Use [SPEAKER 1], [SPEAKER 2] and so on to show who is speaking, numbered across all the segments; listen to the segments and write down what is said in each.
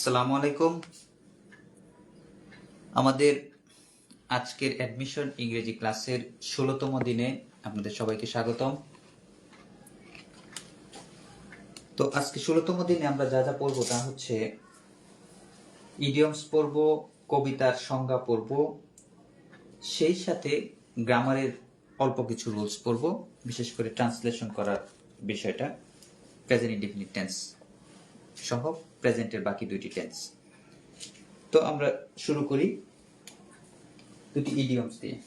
[SPEAKER 1] আসসালামু আলাইকুম। আমাদের আজকের অ্যাডমিশন ইংরেজি ক্লাসের 16তম দিনে আপনাদের সবাইকে স্বাগতম। তো আজকে 16তম দিনে আমরা যা যা পড়বো তা হচ্ছে ইডিয়মস পড়ব, কবিতার সংজ্ঞা পড়ব, সেই সাথে গ্রামারের অল্প কিছু রুলস পড়ব, বিশেষ করে ট্রান্সলেশন করার বিষয়টা, প্রেজেন্ট ইনডিফিনিট টেন্স সহ প্রেজেন্টের বাকি দুইটি টেন্স। তো আমরা শুরু করি দুটি ইডিয়মস দিয়ে।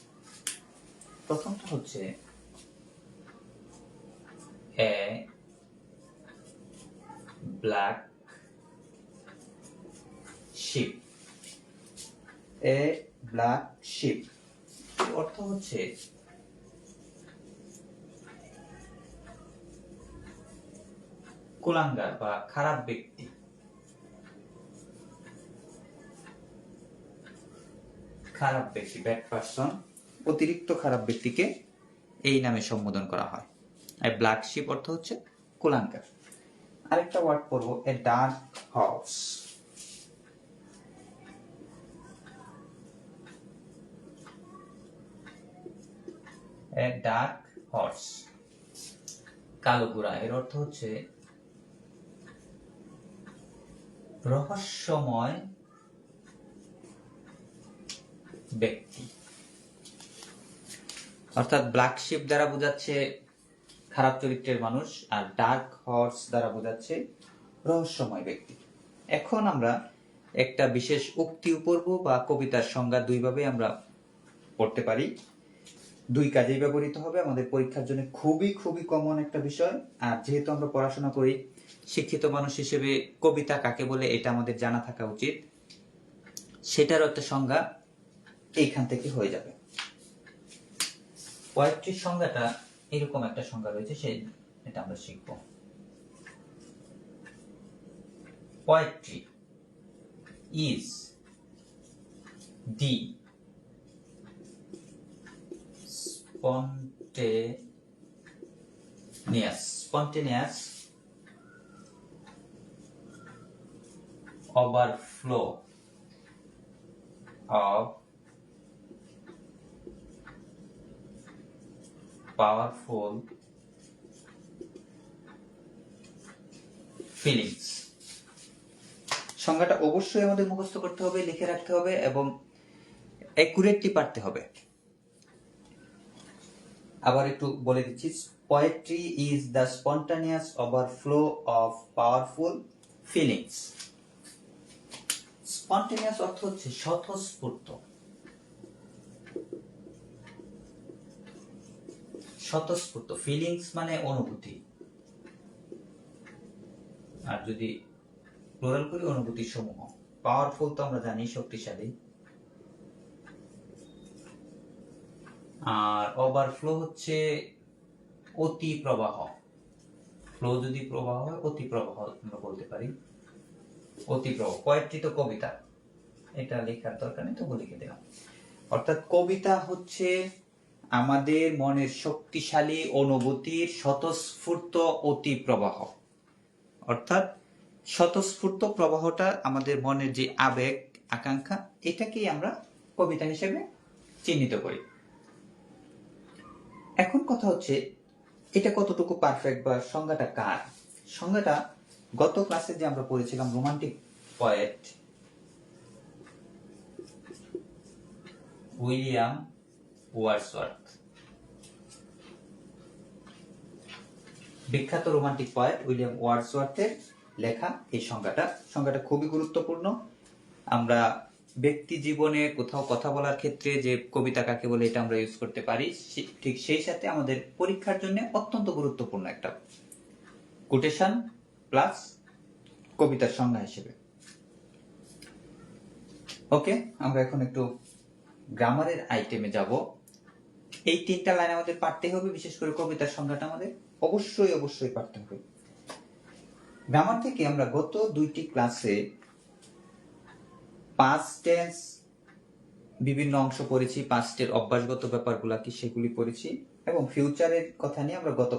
[SPEAKER 1] প্রথমটা হচ্ছে এ ব্ল্যাক শিপ। এ ব্ল্যাক শিপ অর্থ হচ্ছে কুলাঙ্গার বা খারাপ ব্যক্তি। খারাপ ব্যক্তি, ব্যাড পারসন, অতিরিক্ত খারাপ ব্যক্তিকে এই নামে সম্বোধন করা হয়। আর ব্ল্যাক শিপ অর্থ হচ্ছে কুলাঙ্গার। আরেকটা ওয়ার্ড পড়বো, a dark horse. A dark horse, কালো ঘোড়া। এর অর্থ হচ্ছে রহস্যময় ব্যক্তি। অর্থাৎ ব্ল্যাক শিপ দ্বারা বোঝাচ্ছে খারাপ চরিত্রের মানুষ, আর ডার্ক হর্স দ্বারা বোঝাচ্ছে রহস্যময় ব্যক্তি। এখন আমরা একটা বিশেষ উক্তি পড়ব বা কবিতার সংজ্ঞা দুইভাবে আমরা পড়তে পারি, দুই কাজেই ব্যবহৃত হবে। আমাদের পরীক্ষার জন্য খুবই খুবই কমন একটা বিষয়। আর যেহেতু আমরা পড়াশোনা করি, শিক্ষিত মানুষ হিসেবে কবিতা কাকে বলে এটা আমাদের জানা থাকা উচিত। সেটারও একটা সংজ্ঞা এইখান থেকে হয়ে যাবে। পোয়েট্রির সংজ্ঞাটা এরকম একটা সংজ্ঞা রয়েছে, এটা আমরা শিখব। Poetry is the spontaneous overflow of powerful feelings। সংজ্ঞাটা অবশ্যই আমাদের মুখস্থ করতে হবে, লিখে রাখতে হবে এবং অ্যাকুরেটলি পারতে হবে। আবার একটু বলে দিচ্ছি, poetry is the spontaneous overflow of powerful feelings. Spontaneous অর্থ হচ্ছে স্বতঃস্ফূর্ত। স্বতঃস্ফূর্ত, ফিলিংস মানে অনুভূতি, আর যদি প্লুরাল করি অনুভূতি সমূহ। পাওয়ারফুল তো আমরা জানি শক্তিশালী, আর ওভারফ্লো হচ্ছে অতি প্রবাহ। ফ্লো যদি প্রবাহ হয়, অতি প্রবাহ আমরা বলতে পারি। অতি প্রবাহ। পোয়েট্রি তো কবিতা, এটা লেখার দরকার নেই, তবু লিখে দিলাম। অর্থাৎ কবিতা হচ্ছে আমাদের মনের শক্তিশালী অনুভূতির স্বতঃস্ফূর্ত অতি প্রবাহ। অর্থাৎ স্বতঃস্ফূর্ত প্রবাহটা আমাদের মনের যে আবেগ আকাঙ্ক্ষা, এটাকেই আমরা কবিতা হিসেবে চিহ্নিত করি। এখন কথা হচ্ছে এটা কতটুকু পারফেক্ট বা সংজ্ঞাটা কার? সংজ্ঞাটা গত ক্লাসে যে আমরা পড়েছিলাম, রোমান্টিক পোয়েট উইলিয়াম ওয়ার্ডসওয়ার্থ, বিখ্যাত রোমান্টিক পোয়েট উইলিয়াম ওয়ার্ডসওয়ার্থের লেখা এই সংজ্ঞাটা খুবই গুরুত্বপূর্ণ। আমরা ব্যক্তি জীবনে কোথাও কথা বলার ক্ষেত্রে যে কবিতা কাকে বলে এটা আমরা ইউজ করতে পারি, ঠিক সেই সাথে আমাদের পরীক্ষার জন্য অত্যন্ত গুরুত্বপূর্ণ একটা কোটেশন প্লাস কবিতার সংজ্ঞা হিসেবে। ওকে, আমরা এখন একটু গ্রামারের আইটেমে যাব। এই তিনটা লাইন আমাদের পারতে হবে, বিশেষ করে কবিতার সংজ্ঞাটা আমাদের অবশ্যই পারতে হবে। গ্রামার থেকে আমরা গত দুইটি ক্লাসে পাস্ট টেন্স বিভিন্ন অংশ পড়েছি, পাস্টের অভ্যাসগত ব্যাপারগুলা কি সেগুলি পড়েছি, এবং ফিউচারের কথা নিয়ে আমরা গত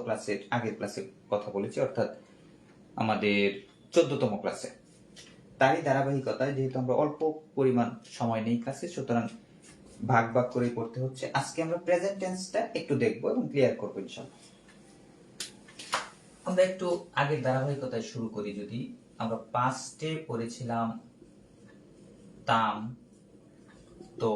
[SPEAKER 1] আগের ক্লাসে কথা বলেছি, অর্থাৎ আমাদের 14তম ক্লাসে। তারই ধারাবাহিকতায়, যেহেতু আমরা অল্প পরিমাণ সময় নেই ক্লাসে, সুতরাং ভাগ ভাগ করে পড়তে হচ্ছে। আজকে আমরা প্রেজেন্ট টেন্সটা একটু দেখবো এবং ক্লিয়ার করবো ইনশাআল্লাহ। আমরা একটু আগের ধারাবাহিকতায় শুরু করি। যদি আমরা পাস্টে পড়েছিলাম তাম, তো,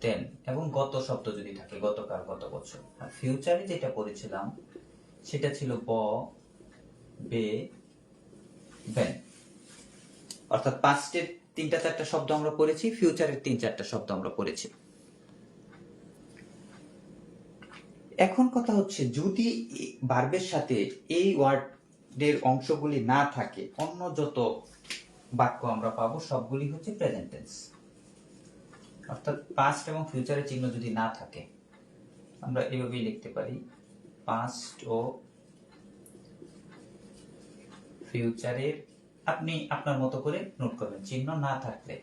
[SPEAKER 1] তেন এবং গত শব্দ যদি থাকে গতকাল, গত বছর। আর ফিউচারে যেটা পড়েছিলাম সেটা ছিল ব, বে, বেন। অর্থাৎ পাস্টের 3-4টা শব্দ আমরা পড়েছি, ফিউচারের 3-4টা শব্দ আমরা পড়েছি। এখন কথা হচ্ছে, যদি ভার্বের সাথে এই ওয়ার্ডের অংশগুলি না থাকে, অন্য যত বাক্য আমরা পাবো সবগুলি হচ্ছে প্রেজেন্ট টেন্স। অর্থাৎ পাস্ট এবং ফিউচারের চিহ্ন যদি না থাকে, আমরা এভাবেই লিখতে পারি, পাস্ট ও ফিউচারের, আপনি আপনার মতো করে নোট করবেন, চিহ্ন না থাকলে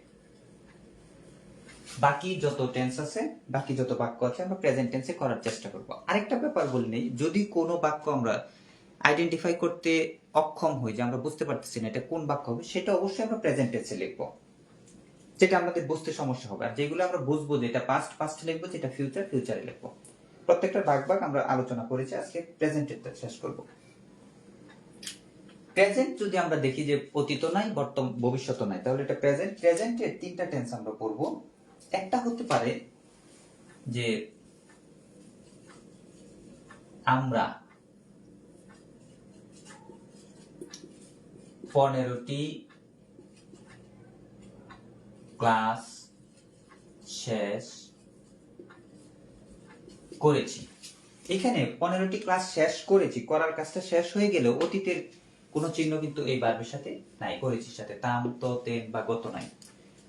[SPEAKER 1] বাকি যত টেন্স আছে, বাকি যত বাক্য আছে আমরা প্রেজেন্ট টেন্সে করার চেষ্টা করব। আরেকটা ব্যাপার বলে নেই, যদি কোনো বাক্য আমরা আইডেন্টিফাই করতে অক্ষম হই, যে আমরা বুঝতে পারতেছি না এটা কোন বাক্য হবে, সেটা অবশ্যই আমরা প্রেজেন্ট টেন্সে লিখবো, যেটা আমাদের বুঝতে সমস্যা হবে। আর যেগুলো আমরা বুঝবো যে এটা পাস্ট, পাস্টে লিখবো, যেটা ফিউচার, ফিউচারে লিখবো। প্রত্যেকটা ভাগ ভাগ আমরা আলোচনা করেছি, আজকে প্রেজেন্টেরটা শেষ করব। প্রেজেন্ট যদি আমরা দেখি যে অতীত নাই, বর্তমান, ভবিষ্যৎ নাই, তাহলে এটা প্রেজেন্ট। প্রেজেন্টের 3টা টেন্স আমরা পড়বো। একটা হতে পারে যে আমরা 15টি ক্লাস শেষ করেছি। এখানে 15টি ক্লাস শেষ করেছি, করার কাজটা শেষ হয়ে গেলেও অতীতের কোনো চিহ্ন কিন্তু এই ভার্বের সাথে নাই, করেছির সাথে তাম, তো, তেন বা গত নাই।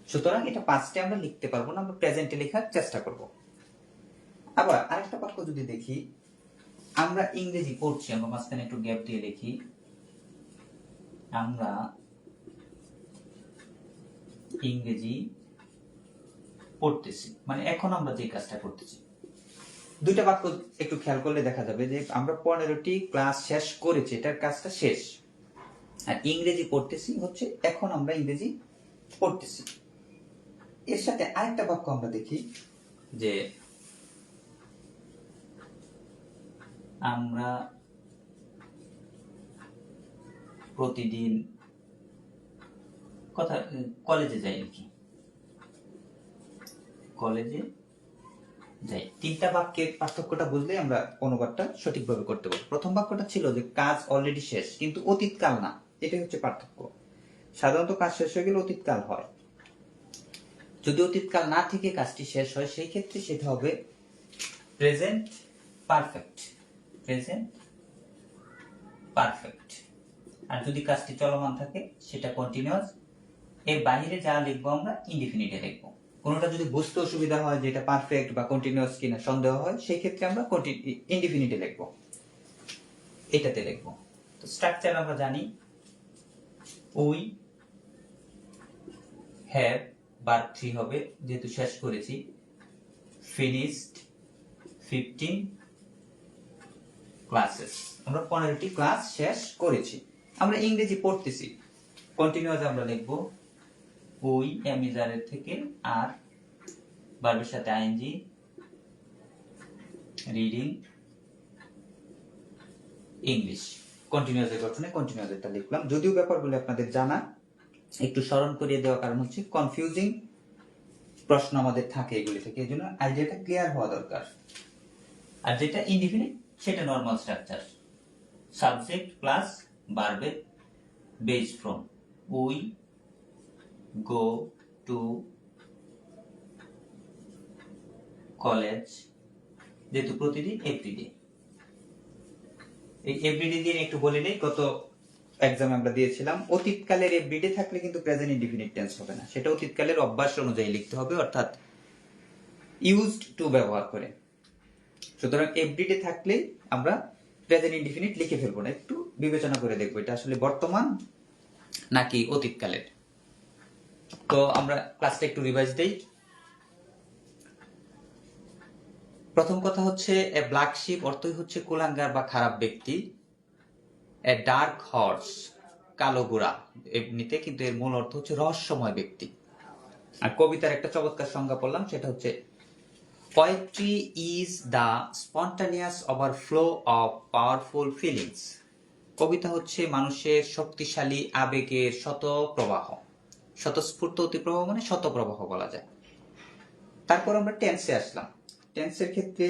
[SPEAKER 1] সুতরাং এটা পাস্টে আমরা লিখতে পারবো না, আমরা প্রেজেন্টে লেখার চেষ্টা করব। আবার আরেকটা বাক্য যদি দেখি, আমরা ইংরেজি পড়ছি, আমরা মাঝখানে একটু গ্যাপ দিয়ে লিখি, আমরা ইংরেজি পড়তেছি, মানে এখন আমরা যে কাজটা করতেছি। দুইটা বাক্য একটু খেয়াল করলে দেখা যাবে যে আমরা 15টি ক্লাস শেষ করেছি, এটার কাজটা শেষ, আর ইংরেজি পড়তেছি হচ্ছে এখন আমরা ইংরেজি পড়তেছি। এর সাথে আরেকটা বাক্য আমরা দেখি যে আমরা প্রতিদিন কলেজে যাই, নাকি কলেজে যাই। 3টা বাক্যের পার্থক্যটা বুঝলে আমরা অনুবাদটা সঠিকভাবে করতে পারবো। প্রথম বাক্যটা ছিল যে কাজ অলরেডি শেষ, কিন্তু অতীতকাল না, এটাই হচ্ছে পার্থক্য। সাধারণত কাজ শেষ হয়ে গেলে অতীতকাল হয়, যদি অতীতকাল না থেকে কাজটি শেষ হয়, সেই ক্ষেত্রে সেটা হবে প্রেজেন্ট পারফেক্ট, প্রেজেন্ট পারফেক্ট। আর যদি কাজটি চলমান থাকে সেটা কন্টিনিউয়াস। এর বাইরে যা লিখবো আমরা ইনডিফিনিটে লিখবো। কোনোটা যদি বুঝতে অসুবিধা হয় যে এটা পারফেক্ট বা কন্টিনিউয়াস কিনা সন্দেহ হয়, সেই ক্ষেত্রে আমরা ইনডিফিনিটে লিখবো, এটাতে লিখবো। তো স্ট্রাকচার আমরা জানি, উই হ্যাভ, ভার্ব 3 হবে যেহেতু শেষ করেছি, ফিনিশড 15 ক্লাসেস, আমরা 15টি ক্লাস শেষ করেছি। আমরা ইংরেজি পড়তেছি, কন্টিনিউয়াস আমরা লিখবো উই, এমিজারের থেকে আর ভার্বের সাথে আইএনজি, রিডিং ইংলিশ। কন্টিনিউয়াসের গঠনে কন্টিনিউয়াসটা লিখলাম। যদিও ব্যাপারগুলো আপনাদের জানা, একটু স্মরণ করিয়ে দেওয়ার কারণ হচ্ছে কনফিউজিং প্রশ্ন আমাদের থাকে এগুলি থেকে, এই জন্য আইডিয়াটা ক্লিয়ার হওয়া দরকার। আর যেটা ইনডিফিনিট সেটা নরমাল স্ট্রাকচার, সাবজেক্ট প্লাস ভার্বের base form, we go to college, যেহেতু প্রতিদিন, এভরিডে। এই এভরিডে দিয়ে একটু বলে নেই, গত এক্সামে আমরা দিয়েছিলাম অতীতকালের এভরিডে থাকলে কিন্তু প্রেজেন্ট ইনডিফিনিট টেন্স হবে না, সেটা অতীতকালের অভ্যাস অনুযায়ী লিখতে হবে, অর্থাৎ ইউজড টু ব্যবহার করে। সুতরাং এভরিডে থাকলে আমরা প্রেজেন্ট ইনডিফিনিট লিখে ফেলবো না, একটু বিবেচনা করে দেখবো এটা আসলে বর্তমান নাকি অতীতকালের। তো আমরা ক্লাসটা একটু রিভাইজ দেই। প্রথম কথা হচ্ছে এ ব্ল্যাক শিপ অর্থই হচ্ছে কুলাঙ্গার বা খারাপ ব্যক্তি। এ ডার্ক হর্স কালো গোরা এমনিতে, কিন্তু এর মূল অর্থ হচ্ছে রহস্যময় ব্যক্তি। আর কবিতার একটা চমৎকার সংজ্ঞা পড়লাম, সেটা হচ্ছে poetry is the spontaneous overflow of powerful feelings. কবিতা হচ্ছে মানুষের শক্তিশালী আবেগের শতপ্রবাহ। স্বতঃস্ফূর্ত অতিপ্রবাহ মানে শতপ্রবাহ বলা যায়। তারপর আমরা টেন্সে আসলাম। টেন্সের ক্ষেত্রে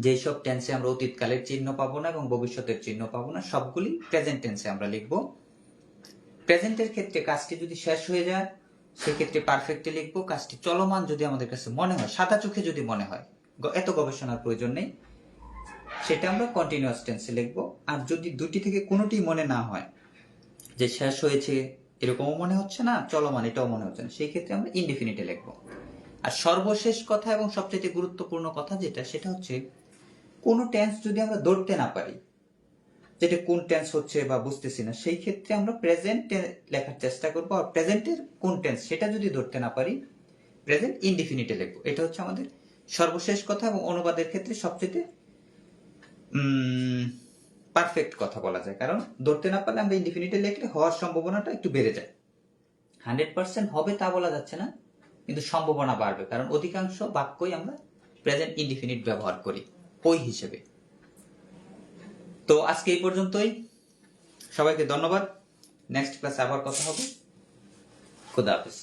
[SPEAKER 1] যেসব টেন্সে আমরা অতীতকালের চিহ্ন পাবো না এবং ভবিষ্যতের চিহ্ন পাবো না, সবগুলি প্রেজেন্ট টেন্সে আমরা লিখবো। প্রেজেন্টের ক্ষেত্রে কাজটি যদি শেষ হয়ে যায় সেক্ষেত্রে পারফেক্টে লিখবো। কাজটি চলমান যদি আমাদের কাছে মনে হয়, সাদা চোখে যদি মনে হয়, এত গবেষণার প্রয়োজন নেই, সেটা আমরা কন্টিনিউয়াস টেন্সে লিখবো। আর যদি দুটি থেকে কোনোটি মনে না হয়, যে শেষ হয়েছে এরকমও মনে হচ্ছে না, চলমান এটাও মনে হচ্ছে না, সেই ক্ষেত্রে আমরা ইনডিফিনিটে লিখবো। আর সর্বশেষ কথা এবং সবচেয়ে গুরুত্বপূর্ণ কথা যেটা, সেটা হচ্ছে কোনো টেন্স যদি আমরা ধরতে না পারি, যেটা কোন টেন্স হচ্ছে বা বুঝতেছি না, সেই ক্ষেত্রে আমরা প্রেজেন্ট লেখার চেষ্টা করবো। আর প্রেজেন্টের কোন টেন্স সেটা যদি ধরতে না পারি, প্রেজেন্ট ইনডিফিনিটে লিখবো। এটা হচ্ছে আমাদের সর্বশেষ কথা এবং অনুবাদের ক্ষেত্রে সবচেয়ে পারফেক্ট কথা বলা যায়। কারণ ধরতে না পারলে আমরা ইনডিফিনিটে লিখলে হওয়ার সম্ভাবনাটা একটু বেড়ে যায়। 100% হবে তা বলা যাচ্ছে না, কিন্তু সম্ভাবনা বাড়বে, কারণ অধিকাংশ বাক্যই আমরা প্রেজেন্ট ইনডিফিনিট ব্যবহার করি ওই হিসেবে। তো আজকে এই পর্যন্তই, সবাইকে ধন্যবাদ। নেক্সট ক্লাসে আবার কথা হবে। খুদা হাফেজ।